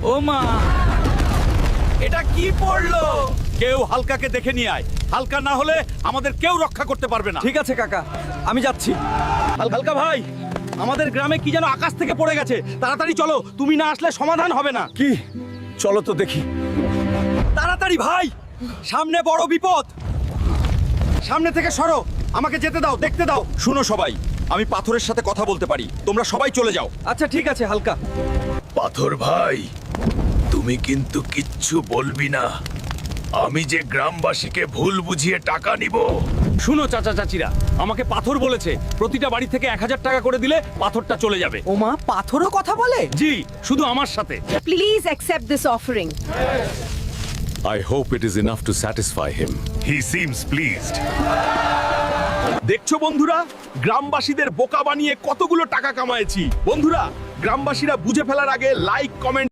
ও মা, এটা কি পড়লো? কেউ হালকাকে দেখে নিয়ে আয়। হালকা না হলে আমাদের কেউ রক্ষা করতে পারবে না। ঠিক আছে কাকা, আমি যাচ্ছি। হালকা ভাই, আমাদের গ্রামে কি যেন আকাশ থেকে পড়ে গেছে। তাড়াতাড়ি চলো, তুমি না আসলে সমাধান হবে না। কি? চলো তো দেখি। তাড়াতাড়ি ভাই, সামনে বড় বিপদ। সামনে থেকে সরো, আমাকে যেতে দাও, দেখতে দাও। শুনো সবাই, আমি পাথরের সাথে কথা বলতে পারি। তোমরা সবাই চলে যাও। আচ্ছা ঠিক আছে হালকা। পাথর ভাই, তুমি কিন্তু কিচ্ছু বলবি না। আমি যে গ্রামবাসীকে ভুল বুঝিয়ে টাকা নিব। শুনো চাচা চাচিরা, আমাকে পাথর বলেছে প্রতিটা বাড়ি থেকে 1000 টাকা করে দিলে পাথরটা চলে যাবে। ওমা, পাথরও কথা বলে? জি, শুধু আমার সাথে। Please accept this offering. I hope it is enough to satisfy him. He seems pleased. দেখছো বন্ধুরা, গ্রামবাসীদের বোকা বানিয়ে কতগুলো টাকা কামায়েছি। বন্ধুরা, গ্রামবাসীরা বুঝে ফেলার আগে লাইক, কমেন্ট